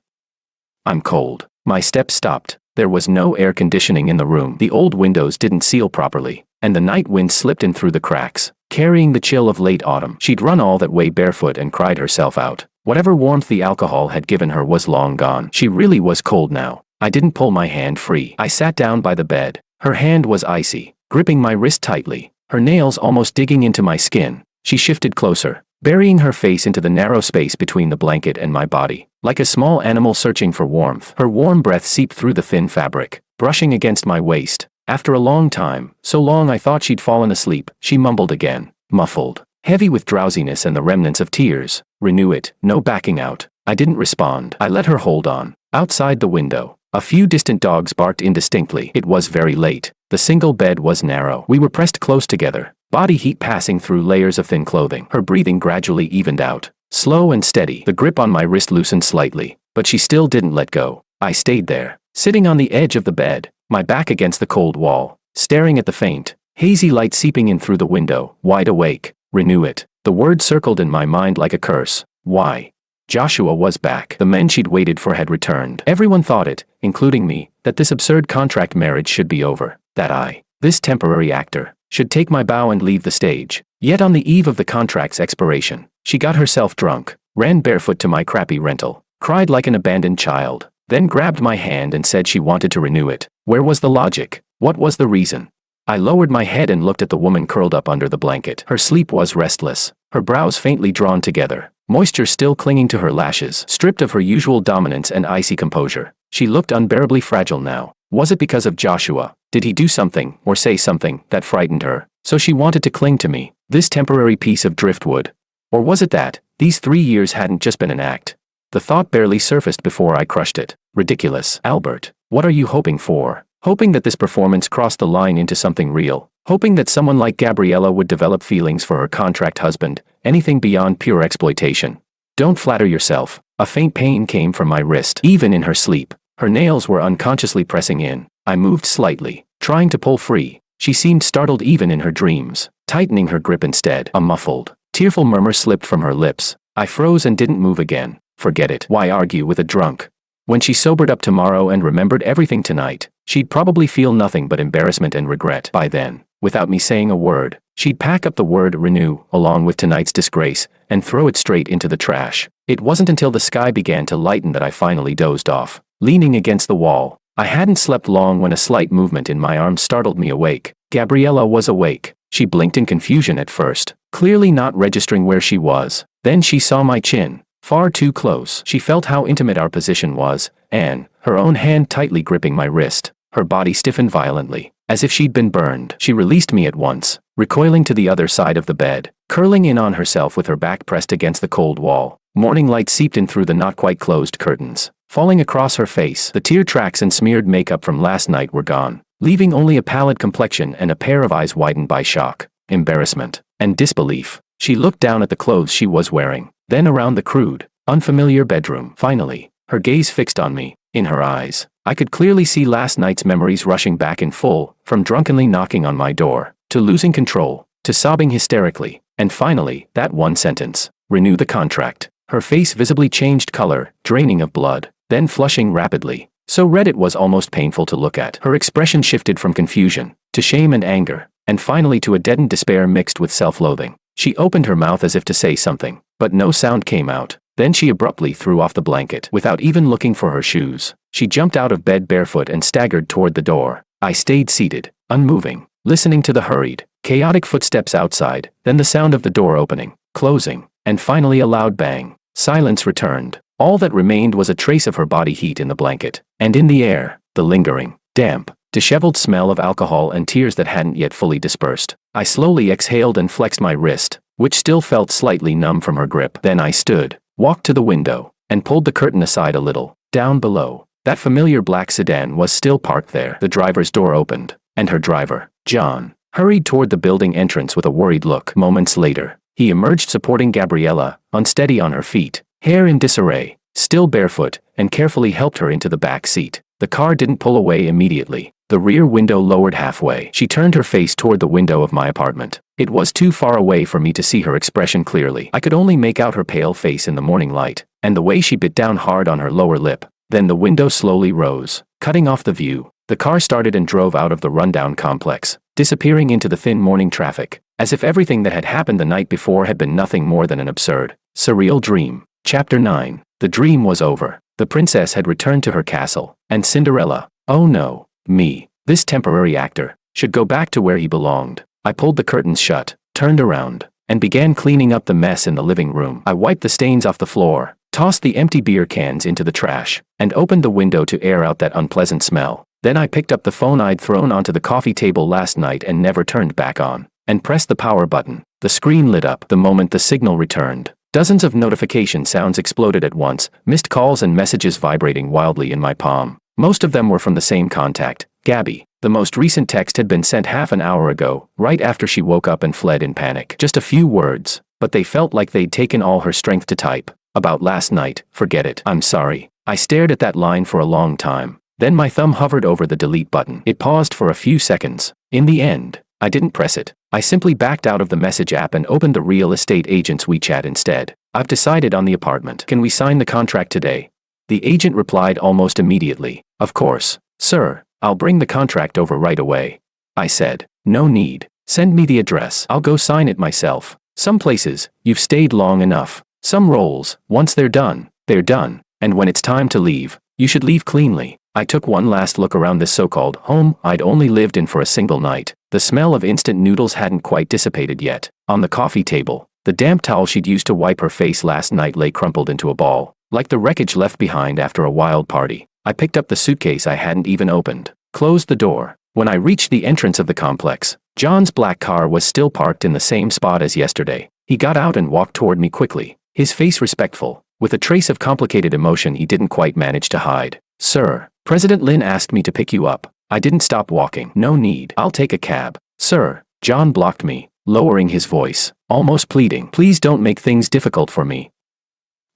I'm cold. My steps stopped. There was no air conditioning in the room. The old windows didn't seal properly, and the night wind slipped in through the cracks, carrying the chill of late autumn. She'd run all that way barefoot and cried herself out. Whatever warmth the alcohol had given her was long gone. She really was cold now. I didn't pull my hand free. I sat down by the bed. Her hand was icy, gripping my wrist tightly, her nails almost digging into my skin. She shifted closer, burying her face into the narrow space between the blanket and my body. Like a small animal searching for warmth, her warm breath seeped through the thin fabric, brushing against my waist. After a long time, so long I thought she'd fallen asleep, she mumbled again, muffled, heavy with drowsiness and the remnants of tears. Renew it, no backing out. I didn't respond. I let her hold on. Outside the window, a few distant dogs barked indistinctly. It was very late. The single bed was narrow. We were pressed close together, body heat passing through layers of thin clothing. Her breathing gradually evened out, slow and steady. The grip on my wrist loosened slightly, but she still didn't let go. I stayed there, sitting on the edge of the bed, my back against the cold wall, staring at the faint, hazy light seeping in through the window, wide awake. Renew it. The word circled in my mind like a curse. Why? Joshua was back. The men she'd waited for had returned. Everyone thought it, including me, that this absurd contract marriage should be over. That I, this temporary actor, should take my bow and leave the stage. Yet on the eve of the contract's expiration, she got herself drunk, ran barefoot to my crappy rental, cried like an abandoned child, then grabbed my hand and said she wanted to renew it. Where was the logic? What was the reason? I lowered my head and looked at the woman curled up under the blanket. Her sleep was restless, her brows faintly drawn together, moisture still clinging to her lashes. Stripped of her usual dominance and icy composure, she looked unbearably fragile now. Was it because of Joshua? Did he do something, or say something, that frightened her, so she wanted to cling to me, this temporary piece of driftwood? Or was it that these 3 years hadn't just been an act? The thought barely surfaced before I crushed it. Ridiculous. Albert, what are you hoping for? Hoping that this performance crossed the line into something real? Hoping that someone like Gabriella would develop feelings for her contract husband? Anything beyond pure exploitation? Don't flatter yourself. A faint pain came from my wrist. Even in her sleep, her nails were unconsciously pressing in. I moved slightly, trying to pull free. She seemed startled even in her dreams, tightening her grip instead. A muffled, tearful murmur slipped from her lips. I froze and didn't move again. Forget it. Why argue with a drunk? When she sobered up tomorrow and remembered everything tonight, she'd probably feel nothing but embarrassment and regret. By then, without me saying a word, she'd pack up the word renew, along with tonight's disgrace, and throw it straight into the trash. It wasn't until the sky began to lighten that I finally dozed off, leaning against the wall. I hadn't slept long when a slight movement in my arm startled me awake. Gabriella was awake. She blinked in confusion at first, clearly not registering where she was. Then she saw my chin. Far too close. She felt how intimate our position was, and, her own hand tightly gripping my wrist, her body stiffened violently, as if she'd been burned. She released me at once, recoiling to the other side of the bed, curling in on herself with her back pressed against the cold wall. Morning light seeped in through the not quite closed curtains, falling across her face. The tear tracks and smeared makeup from last night were gone, leaving only a pallid complexion and a pair of eyes widened by shock, embarrassment, and disbelief. She looked down at the clothes she was wearing, then around the crude, unfamiliar bedroom. Finally, her gaze fixed on me. In her eyes, I could clearly see last night's memories rushing back in full, from drunkenly knocking on my door, to losing control, to sobbing hysterically, and finally, that one sentence, renew the contract. Her face visibly changed color, draining of blood, then flushing rapidly, so red it was almost painful to look at. Her expression shifted from confusion, to shame and anger, and finally to a deadened despair mixed with self-loathing. She opened her mouth as if to say something, but no sound came out. Then she abruptly threw off the blanket. Without even looking for her shoes, she jumped out of bed barefoot and staggered toward the door. I stayed seated, unmoving, listening to the hurried, chaotic footsteps outside, then the sound of the door opening, closing, and finally a loud bang. Silence returned. All that remained was a trace of her body heat in the blanket, and in the air, the lingering, damp, disheveled smell of alcohol and tears that hadn't yet fully dispersed. I slowly exhaled and flexed my wrist, which still felt slightly numb from her grip. Then I stood, walked to the window, and pulled the curtain aside a little. Down below, that familiar black sedan was still parked there. The driver's door opened, and her driver, John, hurried toward the building entrance with a worried look. Moments later, he emerged supporting Gabriella, unsteady on her feet, hair in disarray, still barefoot, and carefully helped her into the back seat. The car didn't pull away immediately. The rear window lowered halfway. She turned her face toward the window of my apartment. It was too far away for me to see her expression clearly. I could only make out her pale face in the morning light, and the way she bit down hard on her lower lip. Then the window slowly rose, cutting off the view. The car started and drove out of the rundown complex, disappearing into the thin morning traffic, as if everything that had happened the night before had been nothing more than an absurd, surreal dream. Chapter 9. The dream was over. The princess had returned to her castle, and Cinderella, oh no, me, this temporary actor, should go back to where he belonged. I pulled the curtains shut, turned around, and began cleaning up the mess in the living room. I wiped the stains off the floor, tossed the empty beer cans into the trash, and opened the window to air out that unpleasant smell. Then I picked up the phone I'd thrown onto the coffee table last night and never turned back on, and pressed the power button. The screen lit up the moment the signal returned. Dozens of notification sounds exploded at once, missed calls and messages vibrating wildly in my palm. Most of them were from the same contact, Gabby. The most recent text had been sent half an hour ago, right after she woke up and fled in panic. Just a few words, but they felt like they'd taken all her strength to type. About last night, forget it. I'm sorry. I stared at that line for a long time. Then my thumb hovered over the delete button. It paused for a few seconds. In the end, I didn't press it. I simply backed out of the message app and opened the real estate agent's WeChat instead. I've decided on the apartment. Can we sign the contract today? The agent replied almost immediately. Of course, sir. I'll bring the contract over right away. I said. No need. Send me the address. I'll go sign it myself. Some places, you've stayed long enough. Some roles, once they're done, and when it's time to leave, you should leave cleanly. I took one last look around this so-called home I'd only lived in for a single night. The smell of instant noodles hadn't quite dissipated yet. On the coffee table, the damp towel she'd used to wipe her face last night lay crumpled into a ball, like the wreckage left behind after a wild party. I picked up the suitcase I hadn't even opened, closed the door. When I reached the entrance of the complex, John's black car was still parked in the same spot as yesterday. He got out and walked toward me quickly, his face respectful, with a trace of complicated emotion he didn't quite manage to hide. "Sir, President Lin asked me to pick you up." I didn't stop walking. "No need. I'll take a cab." "Sir." John blocked me, lowering his voice, almost pleading. "Please don't make things difficult for me.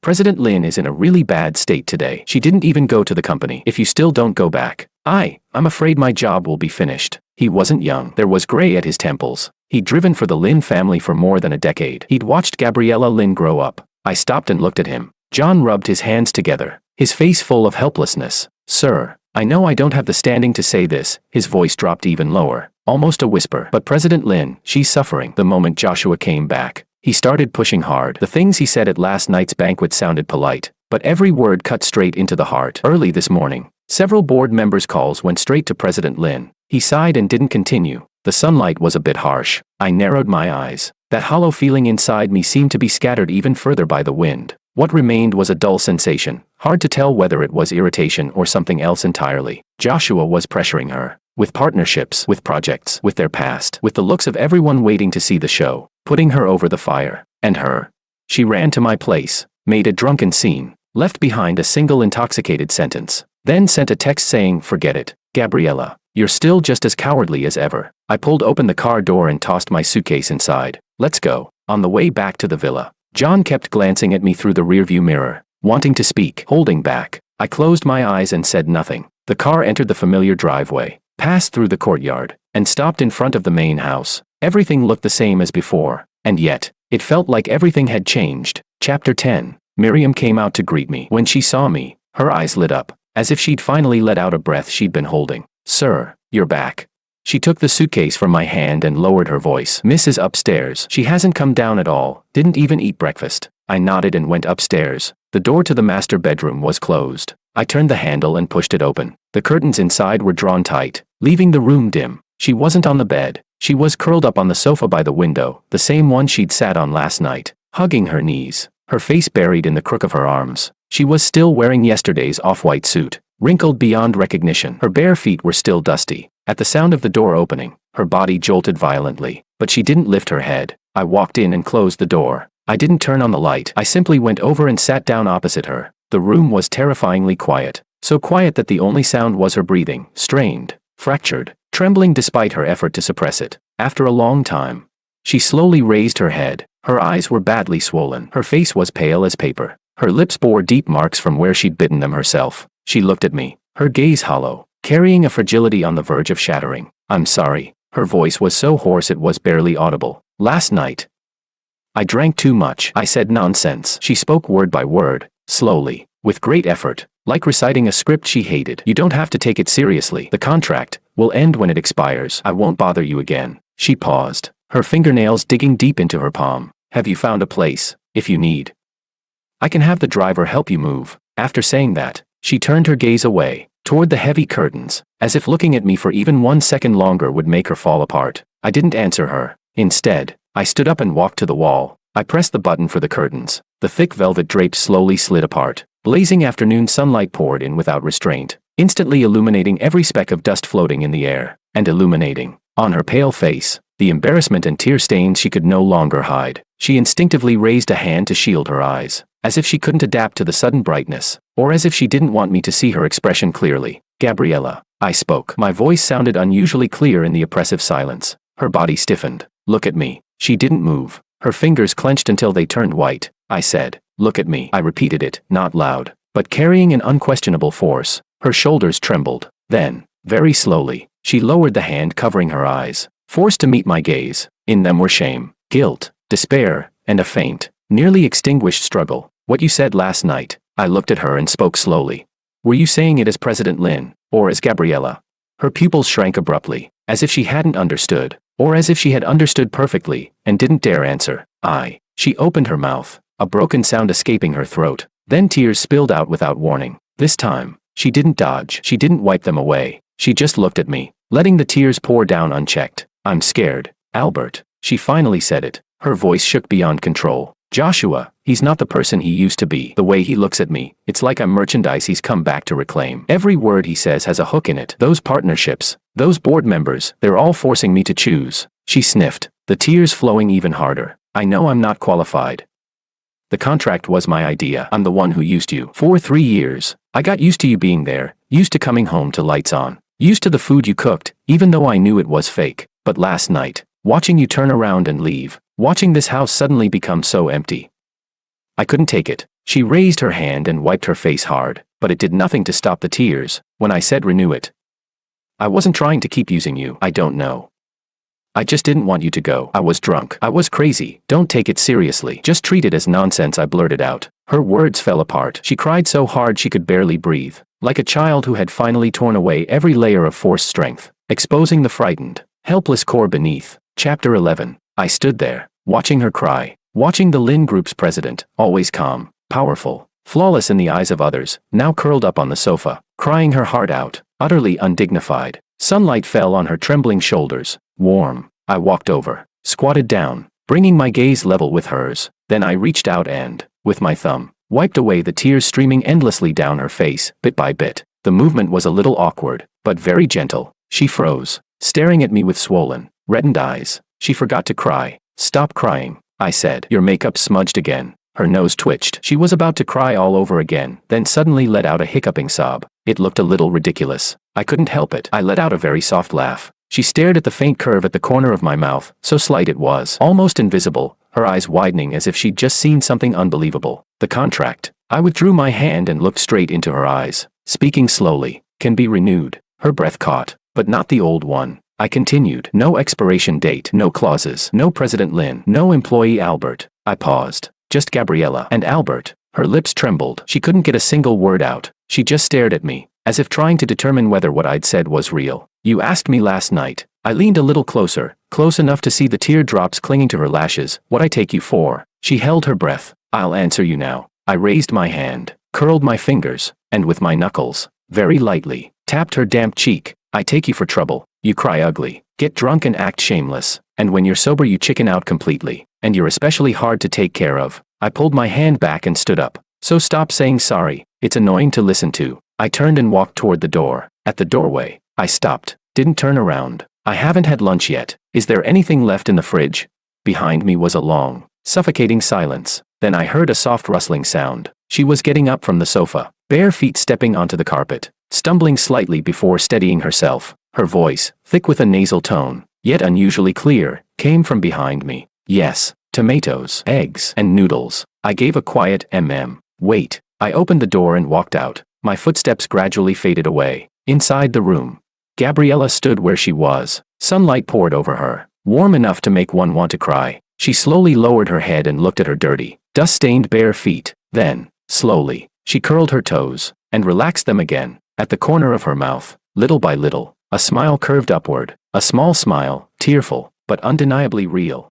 President Lin is in a really bad state today. She didn't even go to the company. If you still don't go back, I'm afraid my job will be finished." He wasn't young. There was gray at his temples. He'd driven for the Lin family for more than a decade. He'd watched Gabriella Lin grow up. I stopped and looked at him. John rubbed his hands together, his face full of helplessness. "Sir, I know I don't have the standing to say this." His voice dropped even lower, almost a whisper. "But President Lin, she's suffering." The moment Joshua came back, he started pushing hard. The things he said at last night's banquet sounded polite, but every word cut straight into the heart. Early this morning, several board members' calls went straight to President Lin. He sighed and didn't continue. The sunlight was a bit harsh. I narrowed my eyes. That hollow feeling inside me seemed to be scattered even further by the wind. What remained was a dull sensation, hard to tell whether it was irritation or something else entirely. Joshua was pressuring her. With partnerships, with projects, with their past, with the looks of everyone waiting to see the show, putting her over the fire. And her. She ran to my place, made a drunken scene, left behind a single intoxicated sentence, then sent a text saying, "Forget it, Gabriella. You're still just as cowardly as ever." I pulled open the car door and tossed my suitcase inside. "Let's go." On the way back to the villa, John kept glancing at me through the rearview mirror, wanting to speak, holding back. I closed my eyes and said nothing. The car entered the familiar driveway, passed through the courtyard, and stopped in front of the main house. Everything looked the same as before, and yet, it felt like everything had changed. Chapter 10. Miriam came out to greet me. When she saw me, her eyes lit up, as if she'd finally let out a breath she'd been holding. "Sir, you're back." She took the suitcase from my hand and lowered her voice. "Mrs. upstairs. She hasn't come down at all, didn't even eat breakfast." I nodded and went upstairs. The door to the master bedroom was closed. I turned the handle and pushed it open. The curtains inside were drawn tight, leaving the room dim. She wasn't on the bed. She was curled up on the sofa by the window, the same one she'd sat on last night, hugging her knees, her face buried in the crook of her arms. She was still wearing yesterday's off-white suit, wrinkled beyond recognition. Her bare feet were still dusty. At the sound of the door opening, her body jolted violently, but she didn't lift her head. I walked in and closed the door. I didn't turn on the light. I simply went over and sat down opposite her. The room was terrifyingly quiet, so quiet that the only sound was her breathing, strained, fractured, trembling despite her effort to suppress it. After a long time, she slowly raised her head. Her eyes were badly swollen. Her face was pale as paper. Her lips bore deep marks from where she'd bitten them herself. She looked at me, her gaze hollow, carrying a fragility on the verge of shattering. "I'm sorry." Her voice was so hoarse it was barely audible. "Last night, I drank too much." I said nonsense. She spoke word by word, slowly, with great effort, like reciting a script she hated. "You don't have to take it seriously. The contract will end when it expires. I won't bother you again." She paused, her fingernails digging deep into her palm. "Have you found a place? If you need, I can have the driver help you move." After saying that, she turned her gaze away, toward the heavy curtains, as if looking at me for even 1 second longer would make her fall apart. I didn't answer her. Instead, I stood up and walked to the wall. I pressed the button for the curtains. The thick velvet drapes slowly slid apart. Blazing afternoon sunlight poured in without restraint, instantly illuminating every speck of dust floating in the air, and illuminating, on her pale face, the embarrassment and tear stains she could no longer hide. She instinctively raised a hand to shield her eyes, as if she couldn't adapt to the sudden brightness, or as if she didn't want me to see her expression clearly. "Gabriella," I spoke. My voice sounded unusually clear in the oppressive silence. Her body stiffened. "Look at me." She didn't move. Her fingers clenched until they turned white. I said, "Look at me." I repeated it, not loud, but carrying an unquestionable force. Her shoulders trembled. Then, very slowly, she lowered the hand covering her eyes, forced to meet my gaze. In them were shame, guilt, despair, and a faint, nearly extinguished struggle. "What you said last night." I looked at her and spoke slowly. "Were you saying it as President Lin, or as Gabriella?" Her pupils shrank abruptly, as if she hadn't understood, or as if she had understood perfectly, and didn't dare answer. She opened her mouth, a broken sound escaping her throat. Then tears spilled out without warning. This time, She didn't dodge. She didn't wipe them away. She just looked at me, letting the tears pour down unchecked. I'm scared, Albert. She finally said it. Her voice shook beyond control. Joshua, he's not the person he used to be. The way he looks at me, it's like I'm merchandise he's come back to reclaim. Every word he says has a hook in it. Those partnerships, those board members, they're all forcing me to choose. She sniffed, the tears flowing even harder. I know I'm not qualified. The contract was my idea. I'm the one who used you. For 3 years, I got used to you being there, used to coming home to lights on, used to the food you cooked, even though I knew it was fake. But last night, watching you turn around and leave, watching this house suddenly become so empty, I couldn't take it. She raised her hand and wiped her face hard, but it did nothing to stop the tears. When I said renew it, I wasn't trying to keep using you. I don't know. I just didn't want you to go. I was drunk. I was crazy. Don't take it seriously. Just treat it as nonsense, I blurted out. Her words fell apart. She cried so hard she could barely breathe, like a child who had finally torn away every layer of forced strength, exposing the frightened, helpless core beneath. Chapter 11. I stood there, watching her cry, watching the Lin Group's president, always calm, powerful, flawless in the eyes of others, now curled up on the sofa, crying her heart out, utterly undignified. Sunlight fell on her trembling shoulders, warm. I walked over, squatted down, bringing my gaze level with hers. Then I reached out and, with my thumb, wiped away the tears streaming endlessly down her face, bit by bit. The movement was a little awkward, but very gentle. She froze, staring at me with swollen, reddened eyes. She forgot to cry. Stop crying, I said. Your makeup's smudged again. Her nose twitched. She was about to cry all over again, then suddenly let out a hiccuping sob. It looked a little ridiculous. I couldn't help it. I let out a very soft laugh. She stared at the faint curve at the corner of my mouth, so slight it was, almost invisible, her eyes widening as if she'd just seen something unbelievable. The contract. I withdrew my hand and looked straight into her eyes, speaking slowly. Can be renewed. Her breath caught, but not the old one. I continued. No expiration date, no clauses, no President Lin, no employee Albert. I paused. Just Gabriella and Albert. Her lips trembled. She couldn't get a single word out. She just stared at me, as if trying to determine whether what I'd said was real. You asked me last night. I leaned a little closer, close enough to see the teardrops clinging to her lashes. What I take you for? She held her breath. I'll answer you now. I raised my hand, curled my fingers, and with my knuckles, very lightly, tapped her damp cheek. I take you for trouble. You cry ugly, get drunk and act shameless, and when you're sober you chicken out completely, and you're especially hard to take care of. I pulled my hand back and stood up. So stop saying sorry. It's annoying to listen to. I turned and walked toward the door. At the doorway, I stopped, didn't turn around. I haven't had lunch yet. Is there anything left in the fridge? Behind me was a long, suffocating silence. Then I heard a soft rustling sound. She was getting up from the sofa, bare feet stepping onto the carpet, stumbling slightly before steadying herself. Her voice, thick with a nasal tone, yet unusually clear, came from behind me. Yes, tomatoes, eggs, and noodles. I gave a quiet Wait. I opened the door and walked out. My footsteps gradually faded away. Inside the room, Gabriella stood where she was. Sunlight poured over her, warm enough to make one want to cry. She slowly lowered her head and looked at her dirty, dust-stained bare feet. Then, slowly, she curled her toes and relaxed them again. At the corner of her mouth, little by little, a smile curved upward. A small smile, tearful, but undeniably real.